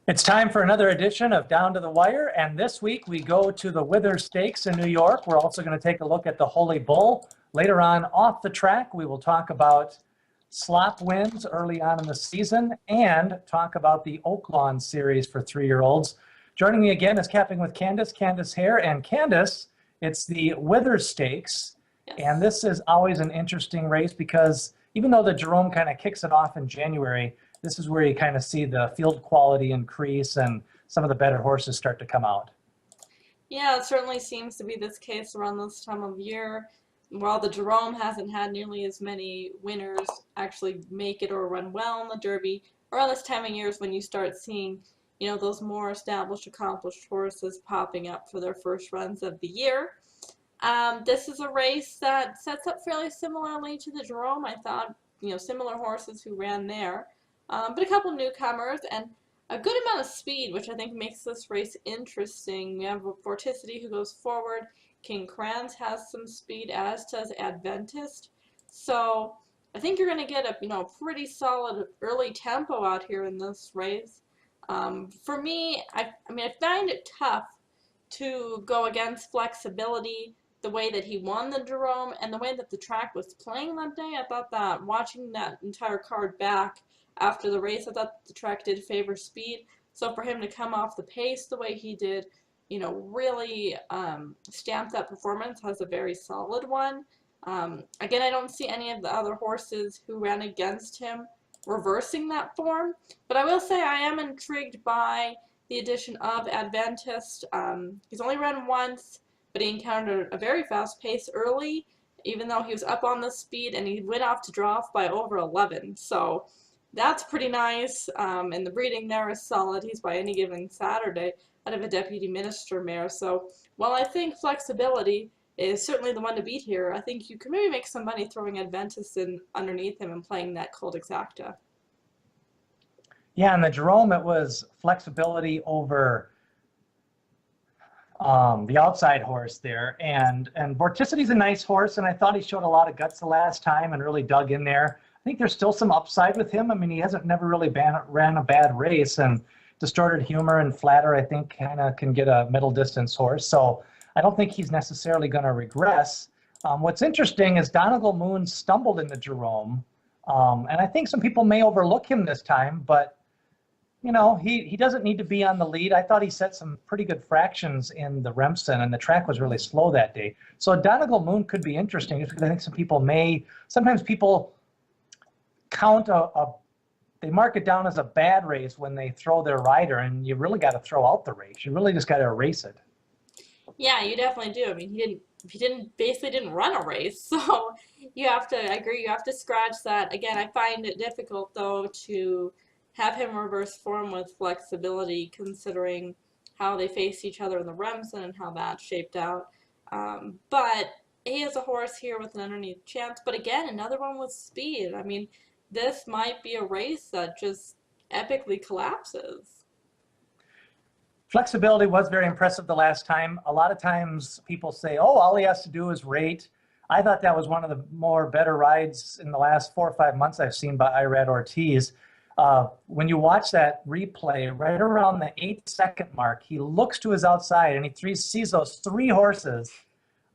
It's time for another edition of Down to the Wire, and this week we go to the Wither Stakes in New York. We're also going to take a look at the Holy Bull. Later on, off the track, we will talk about slop wins early on in the season and talk about the Oaklawn series for 3-year-olds. Joining me again is Capping with Candace Hare. And Candace, it's the Wither Stakes, and this is always an interesting race because even though the Jerome kind of kicks it off in January, this is where you kind of see the field quality increase and some of the better horses start to come out. Yeah, it certainly seems to be this case around this time of year. While the Jerome hasn't had nearly as many winners actually make it or run well in the Derby, around this time of year is when you start seeing, those more established, accomplished horses popping up for their first runs of the year. This is a race that sets up fairly similarly to the Jerome, I thought. Similar horses who ran there. But a couple newcomers and a good amount of speed, which I think makes this race interesting. We have a Vorticity who goes forward. King Kranz has some speed, as does Adventist. So I think you're going to get a pretty solid early tempo out here in this race. For me, I find it tough to go against Flexibility the way that he won the Jerome and the way that the track was playing that day. I thought that watching that entire card back after the race, I thought the track did favor speed. So for him to come off the pace the way he did, really stamp that performance as a very solid one. Again, I don't see any of the other horses who ran against him reversing that form. But I will say I am intrigued by the addition of Adventist. He's only run once, but he encountered a very fast pace early, even though he was up on the speed, and he went off to draw off by over 11. So that's pretty nice, and the breeding there is solid. He's by any given Saturday out of a deputy minister mare. So while I think Flexibility is certainly the one to beat here, I think you can maybe make some money throwing Adventist in underneath him and playing that Cold Exacta. Yeah, in the Jerome, it was Flexibility over the outside horse there. And Vorticity's a nice horse, and I thought he showed a lot of guts the last time and really dug in there. I think there's still some upside with him. I mean, he hasn't never really ran a bad race, and Distorted Humor and Flatter, I think, kind of can get a middle distance horse. So I don't think he's necessarily going to regress. What's interesting is Donegal Moon stumbled in the Jerome, and I think some people may overlook him this time, but he doesn't need to be on the lead. I thought he set some pretty good fractions in the Remsen, and the track was really slow that day. So Donegal Moon could be interesting, just because I think some people sometimes people count they mark it down as a bad race when they throw their rider, and you really got to throw out the race. You really just got to erase it. Yeah, you definitely do. I mean, he basically didn't run a race, so I agree, you have to scratch that. Again, I find it difficult though to have him reverse form with Flexibility, considering how they faced each other in the Remsen and how that shaped out. But he has a horse here with an underneath chance. But again, another one with speed. I mean, this might be a race that just epically collapses. Flexibility was very impressive the last time. A lot of times people say, oh, all he has to do is rate. I thought that was one of the more better rides in the last 4 or 5 months I've seen by Irad Ortiz. When you watch that replay, right around the 8-second mark, he looks to his outside and he sees those 3 horses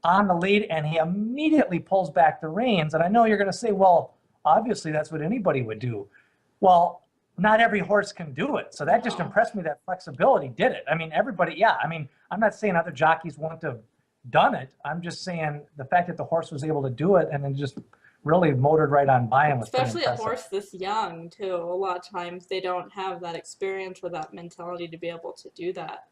on the lead, and he immediately pulls back the reins. And I know you're going to say, well, obviously that's what anybody would do. Well, not every horse can do it. So that just impressed me that Flexibility did it. I mean, everybody, yeah. I mean, I'm not saying other jockeys wouldn't have done it. I'm just saying the fact that the horse was able to do it and then just really motored right on by him was especially a horse this young too. A lot of times they don't have that experience or that mentality to be able to do that.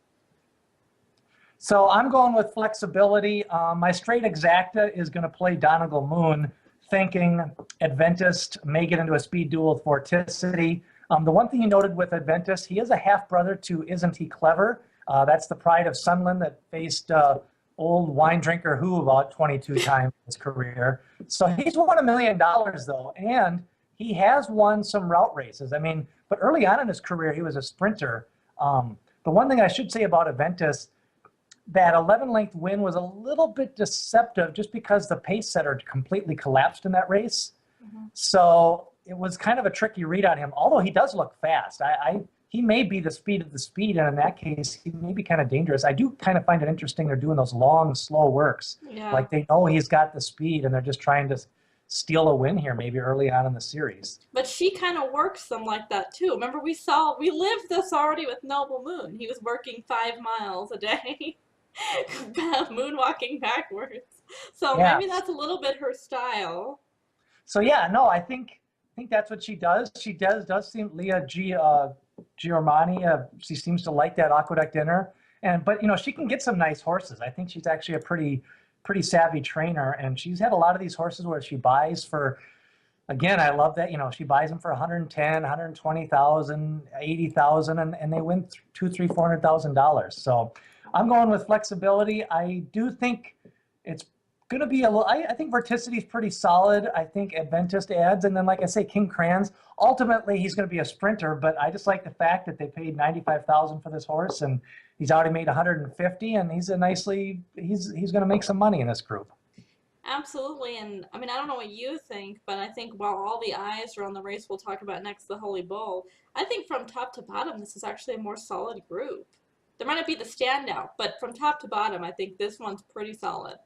So I'm going with Flexibility. My straight exacta is going to play Donegal Moon, thinking Adventist may get into a speed duel with Vorticity. The one thing you noted with Adventist, he is a half-brother to Isn't He Clever? That's the Pride of Sunland that faced old wine drinker who about 22 times in his career. So he's won $1 million though, and he has won some route races. I mean, but early on in his career, he was a sprinter. The one thing I should say about Adventist, that 11-length win was a little bit deceptive just because the pace setter completely collapsed in that race. So it was kind of a tricky read on him, although he does look fast. I he may be the speed of the speed, and in that case, he may be kind of dangerous. I do kind of find it interesting they're doing those long, slow works. Yeah. Like they know he's got the speed, and they're just trying to steal a win here, maybe early on in the series. But she kind of works them like that too. Remember, we lived this already with Noble Moon. He was working 5 miles a day, moonwalking backwards. So Yeah. maybe that's a little bit her style. So yeah, no, I think that's what she does. She does seem Leah Giormani. She seems to like that aqueduct dinner, and but she can get some nice horses. I think she's actually a pretty savvy trainer, and she's had a lot of these horses where she buys for. Again, I love that. She buys them for 110, 120,000, 80,000, and they win two, three, $400,000. So I'm going with flexibility. I do think it's going to be a little. I think Verticity is pretty solid. I think Adventist adds, and then like I say, King Kranz. Ultimately, he's going to be a sprinter, but I just like the fact that they paid 95,000 for this horse, and he's already made 150, and he's going to make some money in this group. Absolutely, and I mean, I don't know what you think, but I think while all the eyes are on the race we'll talk about next, the Holy Bull, I think from top to bottom, this is actually a more solid group. There might not be the standout, but from top to bottom, I think this one's pretty solid.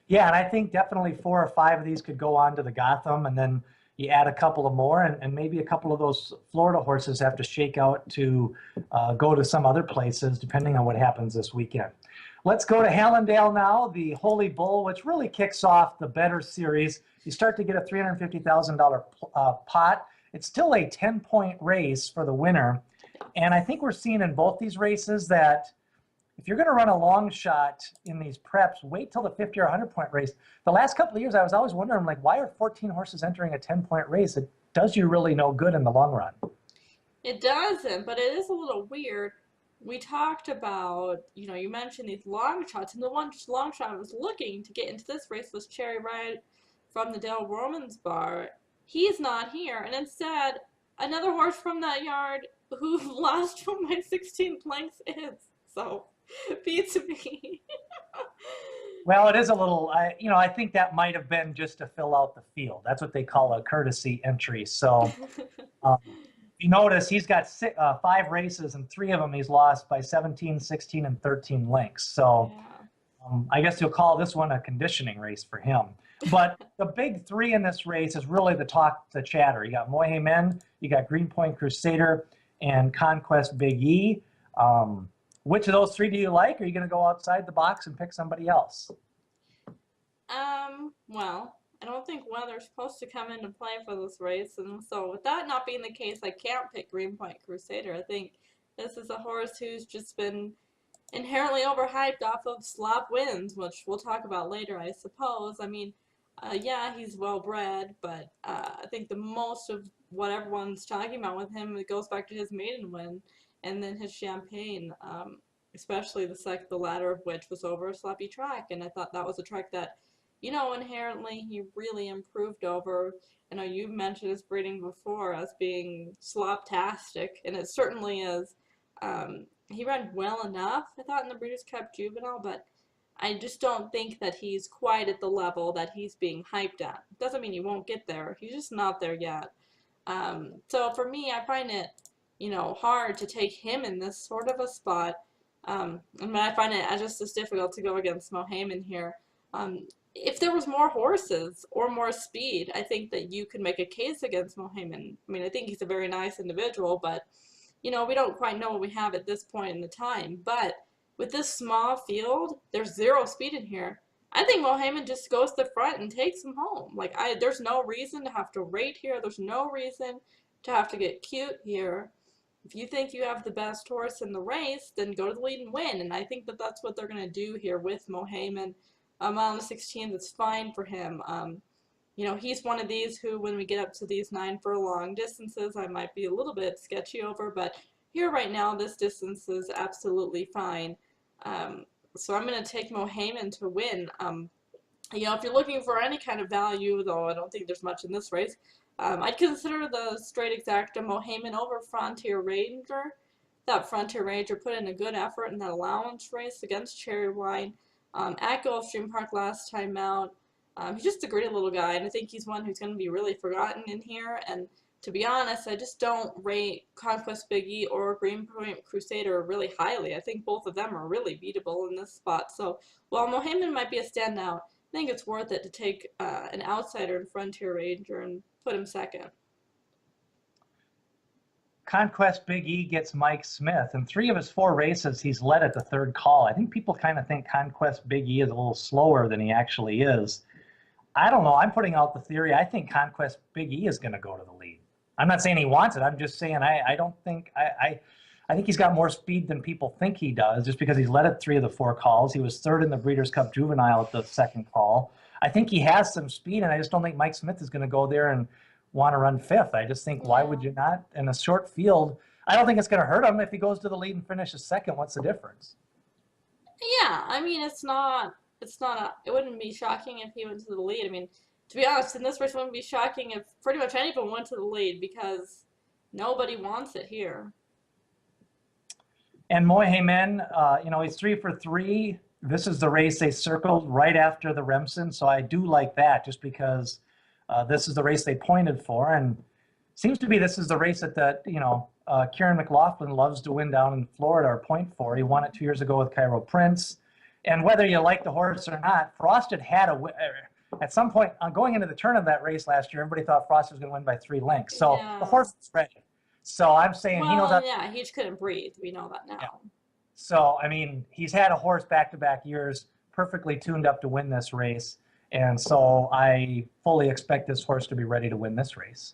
Yeah, and I think definitely 4 or 5 of these could go on to the Gotham, and then you add a couple of more, and maybe a couple of those Florida horses have to shake out to go to some other places, depending on what happens this weekend. Let's go to Hallandale now, the Holy Bull, which really kicks off the better series. You start to get a $350,000 pot. It's still a 10-point race for the winner, and I think we're seeing in both these races that if you're going to run a long shot in these preps, wait till the 50 or 100-point race. The last couple of years, I was always wondering, like, why are 14 horses entering a 10-point race? It does you really no good in the long run. It doesn't, but it is a little weird. We talked about, you mentioned these long shots, and the one long shot I was looking to get into this race was Cherry Ride from the Dale Romans bar. He's not here, and instead, another horse from that yard who lost from my 16th lengths is. So, beats me. Well, it is a little, I think that might have been just to fill out the field. That's what they call a courtesy entry. So, you notice he's got 5 races, and 3 of them he's lost by 17, 16, and 13 lengths. So Yeah. I guess you'll call this one a conditioning race for him. But the big 3 in this race is really the chatter. You got Mohe Men, you got Greenpoint Crusader, and Conquest Big E. Which of those 3 do you like? Or are you going to go outside the box and pick somebody else? Well, I don't think weather's supposed to come into play for this race, and so with that not being the case, I can't pick Greenpoint Crusader. I think this is a horse who's just been inherently overhyped off of slop wins, which we'll talk about later, I suppose. I mean, yeah, he's well bred, but I think the most of what everyone's talking about with him, it goes back to his maiden win, and then his Champagne, especially the latter of which was over a sloppy track, and I thought that was a track that, inherently he really improved over. I know you've mentioned his breeding before as being slop-tastic, and it certainly is. He ran well enough, I thought, in the Breeders' Cup Juvenile, but I just don't think that he's quite at the level that he's being hyped at. Doesn't mean he won't get there. He's just not there yet. So for me, I find it, hard to take him in this sort of a spot. I find it just as difficult to go against Mohamed here. If there was more horses or more speed, I think that you could make a case against Mohamed. I mean, I think he's a very nice individual, but, we don't quite know what we have at this point in the time. But with this small field, there's 0 speed in here. I think Mohamed just goes to the front and takes him home. Like, there's no reason to have to rate here. There's no reason to have to get cute here. If you think you have the best horse in the race, then go to the lead and win. And I think that that's what they're going to do here with Mohamed. On the 16th, it's fine for him. He's one of these who, when we get up to these 9 furlong distances, I might be a little bit sketchy over, but here right now, this distance is absolutely fine. So I'm going to take Mohamed to win. If you're looking for any kind of value, though I don't think there's much in this race, I'd consider the straight exacta Mohamed over Frontier Ranger. That Frontier Ranger put in a good effort in that allowance race against Cherry Wine at Gulfstream Park last time out. He's just a great little guy, and I think he's one who's going to be really forgotten in here. And to be honest, I just don't rate Conquest Big E or Greenpoint Crusader really highly. I think both of them are really beatable in this spot. So while Mohamed might be a standout, I think it's worth it to take an outsider in Frontier Ranger and put him second. Conquest Big E gets Mike Smith. In 3 of his 4 races, he's led at the 3rd call. I think people kind of think Conquest Big E is a little slower than he actually is. I don't know. I'm putting out the theory. I think Conquest Big E is going to go to the lead. I'm not saying he wants it. I'm just saying I don't think I think he's got more speed than people think he does, just because he's led at 3 of the 4 calls. He was 3rd in the Breeders' Cup Juvenile at the 2nd call. I think he has some speed, and I just don't think Mike Smith is going to go there and want to run 5th. I just think, why would you not? In a short field, I don't think it's going to hurt him if he goes to the lead and finishes 2nd. What's the difference? Yeah, I mean, it wouldn't be shocking if he went to the lead. I mean, to be honest, in this race, it wouldn't be shocking if pretty much anyone went to the lead because nobody wants it here. And Mohamed, he's 3 for 3. This is the race they circled right after the Remsen, so I do like that just because this is the race they pointed for, and seems to be this is the race that Kieran McLaughlin loves to win down in Florida or point for. He won it 2 years ago with Cairo Prince. And whether you like the horse or not, Frost had at some point going into the turn of that race last year, everybody thought Frost was going to win by 3 lengths. So the horse is ready. So I'm saying he knows that. Yeah, he just couldn't breathe. We know that now. Yeah. So, I mean, he's had a horse back-to-back years, perfectly tuned up to win this race. And so I fully expect this horse to be ready to win this race.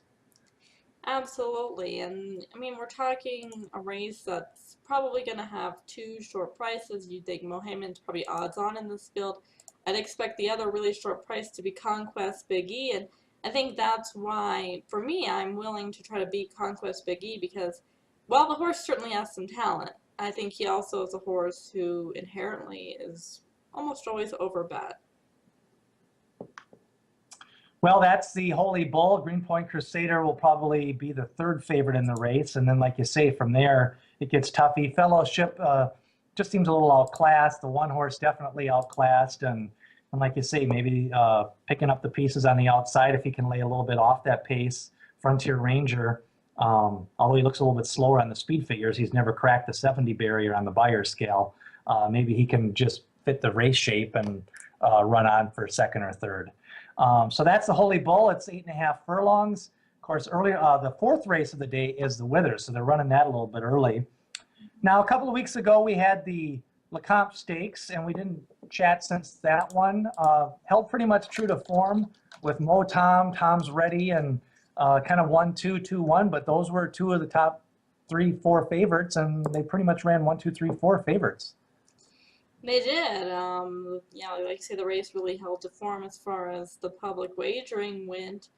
Absolutely. And, I mean, we're talking a race that's probably going to have 2 short prices. You'd think Mohemed's probably odds on in this field. I'd expect the other really short price to be Conquest Big E. And I think that's why, for me, I'm willing to try to beat Conquest Big E because while the horse certainly has some talent, I think he also is a horse who inherently is almost always overbet. Well, that's the Holy Bull. Greenpoint Crusader will probably be the 3rd favorite in the race. And then, like you say, from there, it gets toughy. Fellowship just seems a little outclassed. The one horse definitely outclassed. And like you say, maybe picking up the pieces on the outside if he can lay a little bit off that pace. Frontier Ranger, although he looks a little bit slower on the speed figures, he's never cracked the 70 barrier on the Beyer scale. Maybe he can just fit the race shape and run on for 2nd or 3rd. So that's the Holy Bull. It's 8.5 furlongs. Of course, earlier the 4th race of the day is the Withers, so they're running that a little bit early. Now, a couple of weeks ago, we had the LeCompte Stakes, and we didn't chat since that one. Held pretty much true to form with Mo Tom, Tom's Ready, and kind of 1-2, 2-1, but those were 2 of the top 3-4 favorites, and they pretty much ran 1, 2, 3, 4 favorites. They did. Like I say, the race really held to form as far as the public wagering went.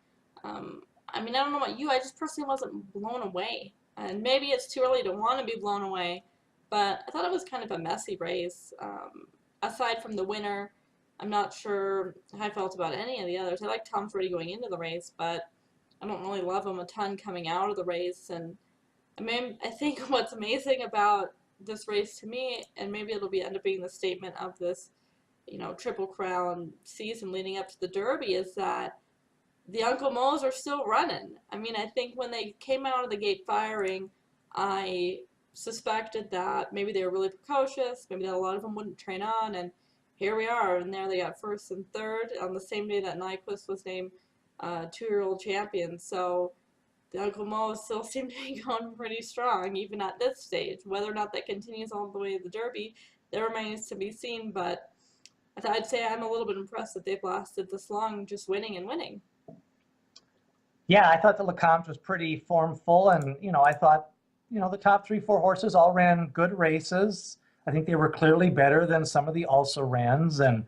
I mean, I don't know about you. I just personally wasn't blown away. And maybe it's too early to want to be blown away, but I thought it was kind of a messy race. Aside from the winner, I'm not sure how I felt about any of the others. I like Tom's Ready going into the race, but I don't really love him a ton coming out of the race. And I mean, I think what's amazing about this race to me, and maybe it'll end up being the statement of this, Triple Crown season leading up to the Derby, is that the Uncle Mo's are still running. I mean, I think when they came out of the gate firing, I suspected that maybe they were really precocious, maybe that a lot of them wouldn't train on, and here we are, and there they got 1st and 3rd on the same day that Nyquist was named 2-year-old champion. So the Uncle Mo's still seem to be going pretty strong, even at this stage. Whether or not that continues all the way to the Derby, that remains to be seen, but I'd say I'm a little bit impressed that they've lasted this long just winning and winning. Yeah, I thought the LeCompte was pretty formful, and, I thought, the top 3-4 horses all ran good races. I think they were clearly better than some of the also-rans, and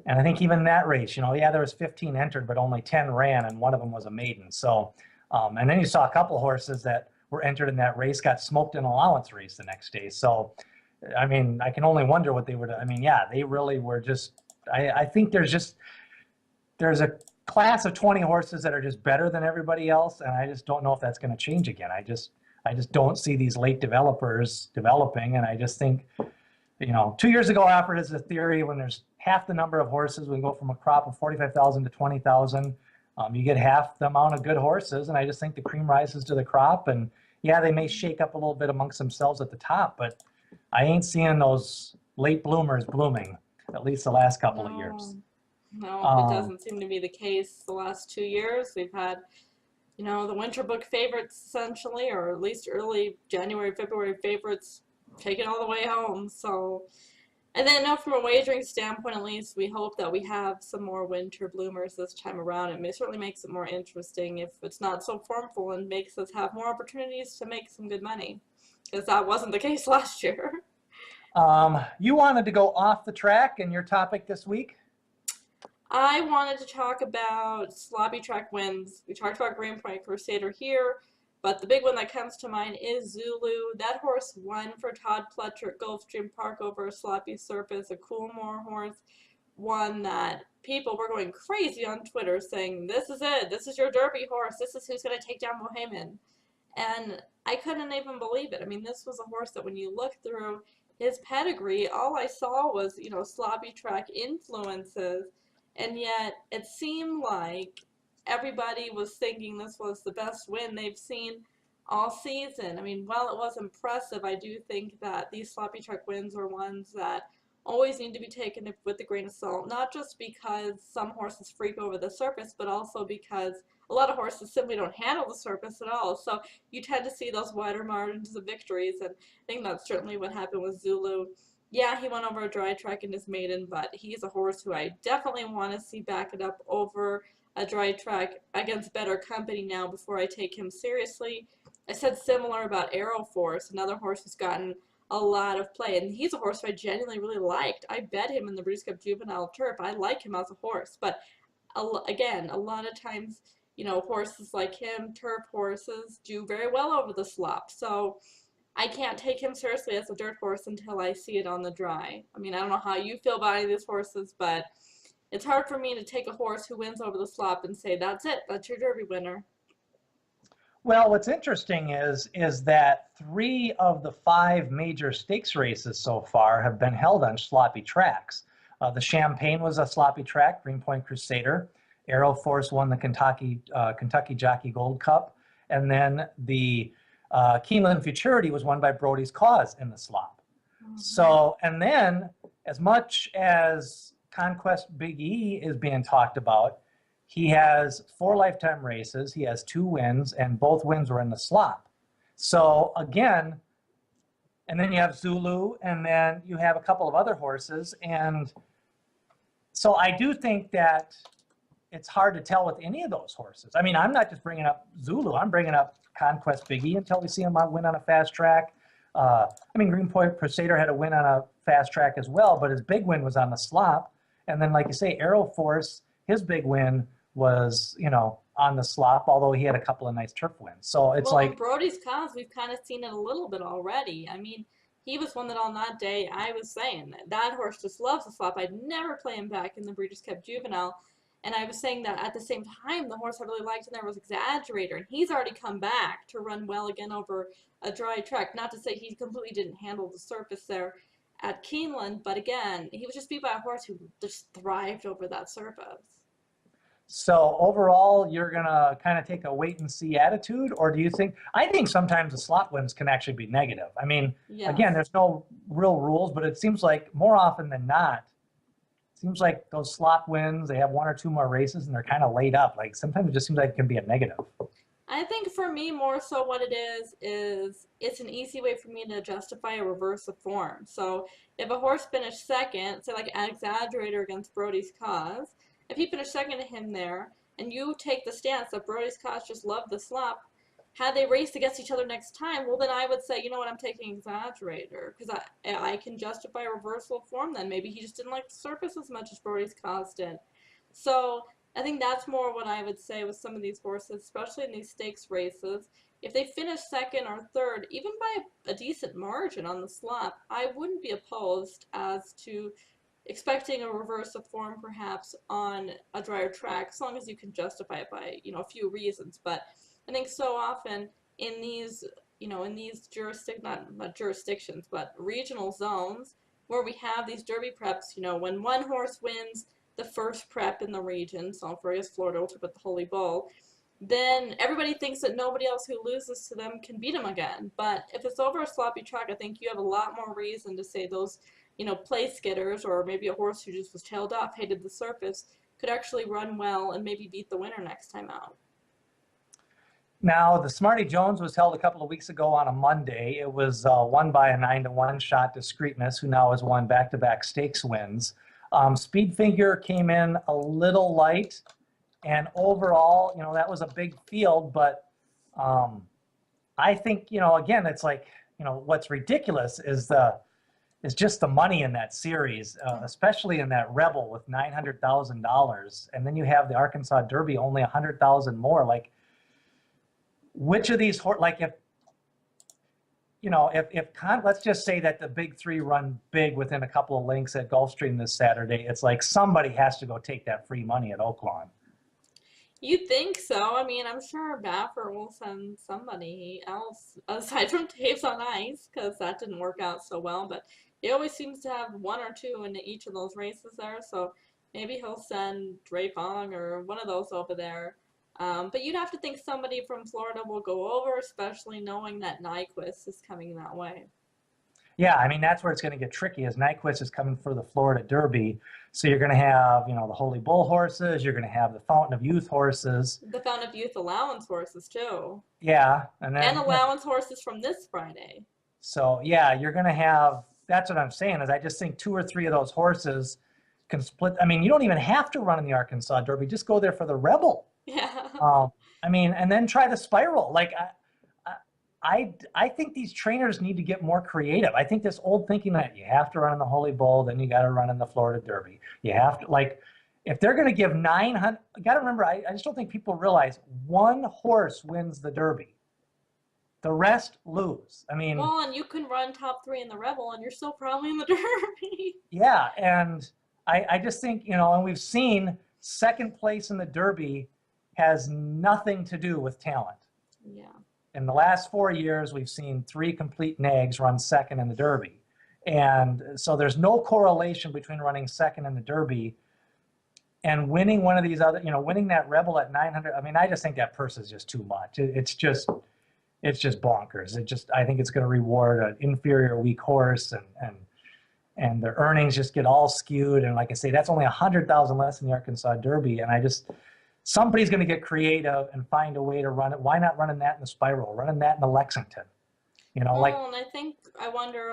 I think even that race, there was 15 entered, but only 10 ran, and one of them was a maiden. So, and then you saw a couple horses that were entered in that race got smoked in an allowance race the next day. So, I mean, I can only wonder what they would. I mean, yeah, they really were just. I think there's a class of 20 horses that are just better than everybody else, and I just don't know if that's going to change again. I just don't see these late developers developing, and I just think, 2 years ago I offered as a theory when there's half the number of horses, we can go from a crop of 45,000 to 20,000. You get half the amount of good horses, and I just think the cream rises to the crop. And yeah, they may shake up a little bit amongst themselves at the top, but I ain't seeing those late bloomers blooming, at least the last couple of years. No, no, it Um, doesn't seem to be the case the last 2 years. We've had, the winter book favorites essentially, or at least early January, February favorites taken all the way home. So, and then from a wagering standpoint, at least, we hope that we have some more winter bloomers this time around. Certainly makes it more interesting if it's not so formful and makes us have more opportunities to make some good money, because that wasn't the case last year. you wanted to go off the track in your topic this week? I wanted to talk about sloppy track wins. We talked about Greenpoint Crusader here, but the big one that comes to mind is Zulu. That horse won for Todd Pletcher at Gulfstream Park over a sloppy surface. A Coolmore horse won that. People were going crazy on Twitter saying, this is it. This is your Derby horse. This is who's going to take down Bohemian. And I couldn't even believe it. I mean, this was a horse that when you look through his pedigree, all I saw was, sloppy track influences. And yet it seemed like everybody was thinking this was the best win they've seen all season. I mean, while it was impressive, I do think that these sloppy track wins are ones that always need to be taken with a grain of salt, not just because some horses freak over the surface, but also because a lot of horses simply don't handle the surface at all. So you tend to see those wider margins of victories, and I think that's certainly what happened with Zulu. Yeah, he went over a dry track in his maiden, but he's a horse who I definitely want to see back it up over a dry track against better company now before I take him seriously. I said similar about Arrow Force, another horse who's gotten a lot of play, and he's a horse who I genuinely really liked. I bet him in the Breeders' Cup Juvenile Turf. I like him as a horse, but again, a lot of times, horses like him, turf horses, do very well over the slop. So I can't take him seriously as a dirt horse until I see it on the dry. I mean, I don't know how you feel about any of these horses, but it's hard for me to take a horse who wins over the slop and say, that's it, that's your Derby winner. Well, what's interesting is that 3 of the 5 major stakes races so far have been held on sloppy tracks. The Champagne was a sloppy track, Greenpoint Crusader. Arrow Force won the Kentucky Jockey Gold Cup, and then the Keeneland Futurity was won by Brody's Cause in the slop. Mm-hmm. So, and then as much as Conquest Big E is being talked about, he has 4 lifetime races, he has 2 wins, and both wins were in the slop. So again, and then you have Zulu, and then you have a couple of other horses, and so I do think that it's hard to tell with any of those horses. I mean, I'm not just bringing up Zulu, I'm bringing up Conquest Big E until we see him win on a fast track. I mean, Greenpoint Crusader had a win on a fast track as well, but his big win was on the slop. And then, like you say, Arrow Force, his big win was, on the slop, although he had a couple of nice turf wins. So it's like Brody's Cause, we've kind of seen it a little bit already. I mean, he was one that on that day I was saying that horse just loves the slop. I'd never play him back in the Breeders' Cup Juvenile. And I was saying that at the same time, the horse I really liked in there was Exaggerator. And he's already come back to run well again over a dry track. Not to say he completely didn't handle the surface there at Keeneland, but again, he was just beat by a horse who just thrived over that surface. So overall, you're going to kind of take a wait and see attitude, or do you think, I think sometimes the slot wins can actually be negative. I mean, yes. Again, there's no real rules, but it seems like more often than not, it seems like those slot wins, they have 1 or 2 more races and they're kind of laid up. Like sometimes it just seems like it can be a negative. I think for me, more so what it is it's an easy way for me to justify a reverse of form. So if a horse finished second, say like an Exaggerator against Brody's Cause, if he finished second to him there, and you take the stance that Brody's Cause just loved the slop, had they raced against each other next time, well then I would say, you know what, I'm taking Exaggerator, because I can justify a reversal of form then. Maybe he just didn't like the surface as much as Brody's Cause did. So I think that's more what I would say with some of these horses, especially in these stakes races. If they finish second or third, even by a decent margin on the slop, I wouldn't be opposed as to expecting a reverse of form perhaps on a drier track, as long as you can justify it by, a few reasons. But I think so often in these, in these not jurisdictions, but regional zones where we have these Derby preps, when one horse wins the first prep in the region, so for us Florida will put the Holy Bull, then everybody thinks that nobody else who loses to them can beat them again. But if it's over a sloppy track, I think you have a lot more reason to say those, place getters or maybe a horse who just was tailed off, hated the surface, could actually run well and maybe beat the winner next time out. Now, the Smarty Jones was held a couple of weeks ago on a Monday. It was won by a 9-1 shot, Discreetness, who now has won back-to-back stakes wins. Speed Figure came in a little light, and overall, that was a big field, but I think, again, it's like, what's ridiculous is just the money in that series, especially in that Rebel with $900,000, and then you have the Arkansas Derby only 100,000 more. Like, which of these, like, let's just say that the big three run big within a couple of lengths at Gulfstream this Saturday, it's like somebody has to go take that free money at Oaklawn. You'd think so. I mean, I'm sure Baffer will send somebody else aside from Taves on Ice, because that didn't work out so well. But he always seems to have one or two in each of those races there. So maybe he'll send Dre Fong or one of those over there. But you'd have to think somebody from Florida will go over, especially knowing that Nyquist is coming that way. Yeah, I mean, that's where it's going to get tricky, as Nyquist is coming for the Florida Derby. So you're going to have, the Holy Bull horses. You're going to have the Fountain of Youth horses. The Fountain of Youth allowance horses, too. Yeah. And allowance horses from this Friday. So, yeah, you're going to have, that's what I'm saying, is I just think 2 or 3 of those horses can split. I mean, you don't even have to run in the Arkansas Derby. Just go there for the Rebel. Yeah. I mean, and then try the Spiral. Like, I think these trainers need to get more creative. I think this old thinking that you have to run in the Holy Bull, then you got to run in the Florida Derby. You have to, like, if they're going to give 900, you got to remember, I just don't think people realize one horse wins the Derby. The rest lose. I mean, well, and you can run top 3 in the Rebel, and you're still probably in the Derby. Yeah, and I just think, and we've seen second place in the Derby has nothing to do with talent. Yeah. In the last 4 years, we've seen 3 complete nags run second in the Derby. And so there's no correlation between running second in the Derby and winning one of these other, winning that Rebel at 900. I mean, I just think that purse is just too much. It's just bonkers. I think it's going to reward an inferior, weak horse, and their earnings just get all skewed. And like I say, that's only 100,000 less than the Arkansas Derby. And somebody's going to get creative and find a way to run it. Why not running that in the Spiral, running that in the Lexington? And I wonder,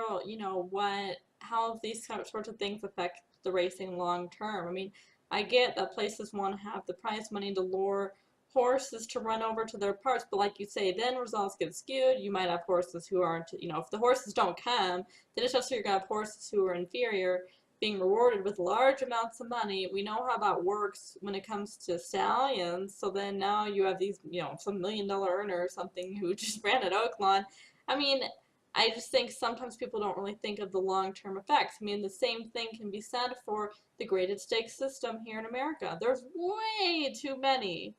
how these sorts of things affect the racing long term. I mean, I get that places want to have the prize money to lure horses to run over to their parts, but like you say, then results get skewed. You might have horses who aren't, if the horses don't come, then it's just so you're going to have horses who are inferior being rewarded with large amounts of money. We know how that works when it comes to stallions. So then now you have these, some $1 million earner or something who just ran at Oaklawn. I mean, I just think sometimes people don't really think of the long-term effects. I mean, the same thing can be said for the graded stakes system here in America. There's way too many.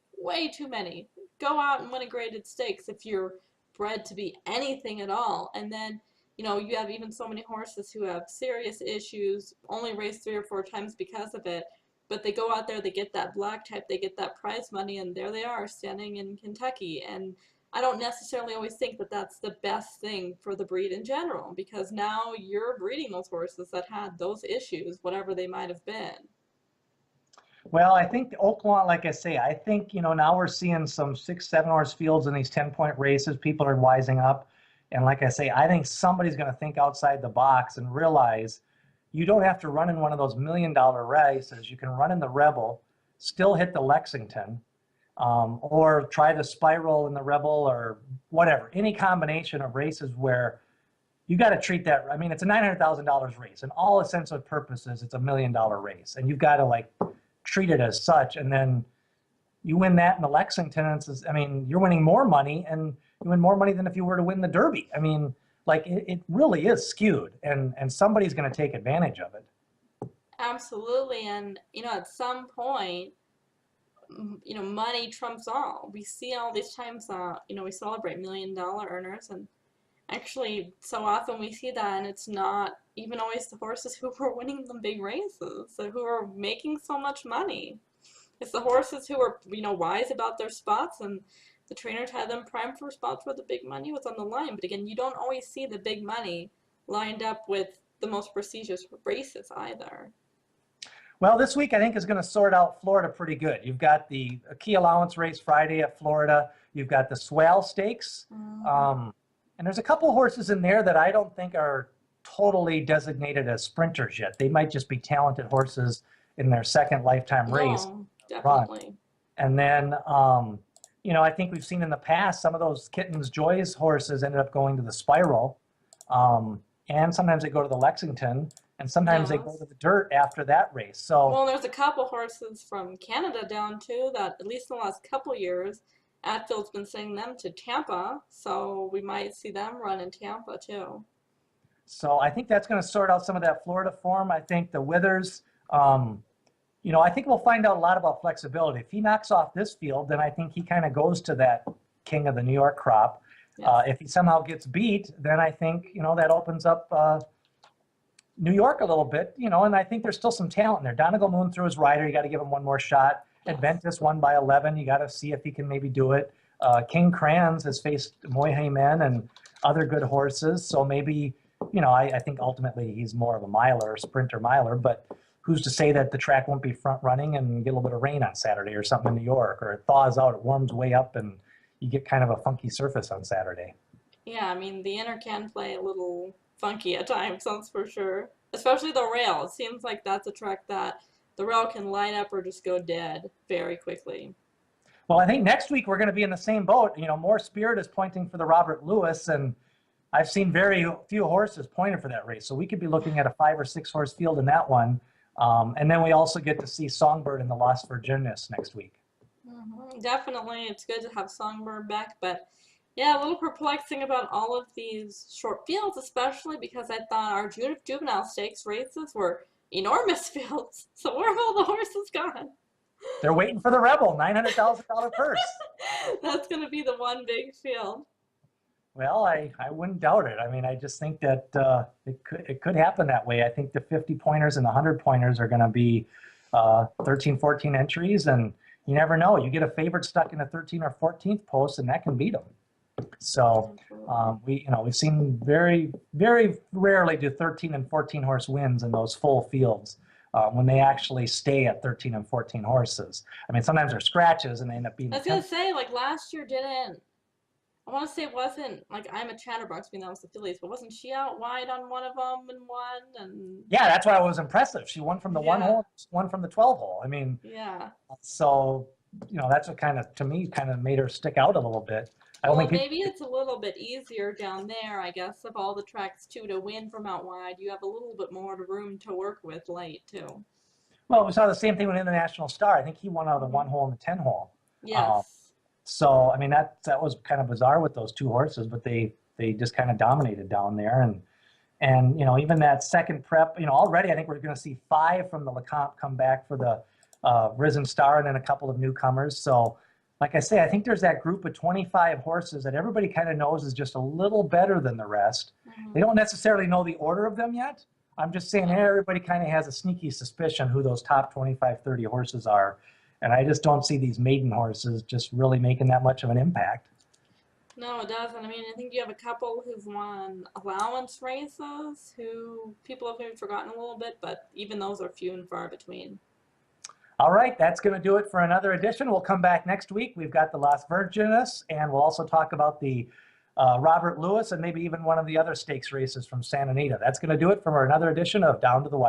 Go out and win a graded stakes if you're bred to be anything at all. And then, you have even so many horses who have serious issues, only race 3 or 4 times because of it. But they go out there, they get that black type, they get that prize money, and there they are standing in Kentucky. And I don't necessarily always think that that's the best thing for the breed in general, because now you're breeding those horses that had those issues, whatever they might have been. Well, I think the Oaklawn, like I say, I think, now we're seeing some 6-7 horse fields in these 10-point races. People are wising up. And like I say, I think somebody's going to think outside the box and realize you don't have to run in one of those $1 million races. You can run in the Rebel, still hit the Lexington, or try the Spiral in the Rebel, or whatever. Any combination of races where you got to treat that. I mean, it's a $900,000 race. In all intents and purposes, it's a $1 million race. And you've got to, treat it as such. And then you win that in the Lexington. You're winning more money, and you win more money than if you were to win the Derby. I mean, it really is skewed, and somebody's going to take advantage of it. Absolutely. And, at some point, money trumps all. We see all these times, we celebrate $1 million earners, and Actually, so often we see that, and it's not even always the horses who are winning the big races, so who are making so much money. It's the horses who are, wise about their spots, and the trainers had them primed for spots where the big money was on the line. But again, you don't always see the big money lined up with the most prestigious races either. Well, this week I think is going to sort out Florida pretty good. You've got the key allowance race Friday at Florida. You've got the Swale Stakes. And there's a couple of horses in there that I don't think are totally designated as sprinters yet. They might just be talented horses in their second lifetime race. No, definitely. Run. And then, I think we've seen in the past some of those Kittens Joy's horses ended up going to the Spiral. And sometimes they go to the Lexington. And sometimes they go to the dirt after that race. So well, there's a couple horses from Canada down too that at least in the last couple years, Atfield's been sending them to Tampa, so we might see them run in Tampa too. So I think that's going to sort out some of that Florida form. I think the Withers, I think we'll find out a lot about flexibility. If he knocks off this field, then I think he kind of goes to that king of the New York crop. Yes. If he somehow gets beat, then I think, that opens up New York a little bit, and I think there's still some talent in there. Donegal Moon threw his rider. You got to give him one more shot. Yes. Adventus won by 11. You got to see if he can maybe do it. King Kranz has faced Moyhay Men and other good horses. So maybe, I think ultimately he's more of a miler, sprinter miler, but who's to say that the track won't be front running and get a little bit of rain on Saturday or something in New York, or it thaws out, it warms way up and you get kind of a funky surface on Saturday. Yeah, I mean, the inner can play a little funky at times, that's for sure. Especially the rail. It seems like that's a track that the rail can light up or just go dead very quickly. Well, I think next week we're going to be in the same boat. More Spirit is pointing for the Robert Lewis, and I've seen very few horses pointed for that race. So we could be looking at a 5 or 6 horse field in that one. And then we also get to see Songbird in the Las Virginias next week. Definitely, it's good to have Songbird back, but yeah, a little perplexing about all of these short fields, especially because I thought our juvenile stakes races were enormous fields. So where have all the horses gone? They're waiting for the Rebel, $900,000 purse. That's going to be the one big field. Well, I wouldn't doubt it. I mean, I just think that it could happen that way. I think the 50 pointers and the 100 pointers are going to be 13, 14 entries, and you never know. You get a favorite stuck in a 13 or 14th post, and that can beat them. So we've seen very, very rarely do 13 and 14 horse wins in those full fields when they actually stay at 13 and 14 horses. I mean, sometimes they're scratches and they end up being. I was going to say, like last year didn't. I want to say it wasn't like I'm a Chatterbox being that was the fillies, but wasn't she out wide on one of them and won? And yeah, that's why it was impressive. She won from the 1 hole, won from the 12 hole. I mean, yeah. So that's what kind of, to me, kind of made her stick out a little bit. Well, maybe it's a little bit easier down there, I guess, of all the tracks too, to win from out wide. You have a little bit more room to work with late too. Well, we saw the same thing with International Star. I think he won out of the 1 hole and the 10 hole. Yes. So I mean that was kind of bizarre with those 2 horses, but they just kind of dominated down there, and even that second prep, already I think we're going to see 5 from the Lecomte come back for the Risen Star, and then a couple of newcomers. So like I say, I think there's that group of 25 horses that everybody kind of knows is just a little better than the rest. They don't necessarily know the order of them yet. I'm just saying everybody kind of has a sneaky suspicion who those top 25, 30 horses are. And I just don't see these maiden horses just really making that much of an impact. No, it doesn't. I mean, I think you have a couple who've won allowance races who people have maybe forgotten a little bit, but even those are few and far between. All right, that's going to do it for another edition. We'll come back next week. We've got the Las Virginias, and we'll also talk about the Robert Lewis and maybe even one of the other stakes races from Santa Anita. That's going to do it for another edition of Down to the Wire.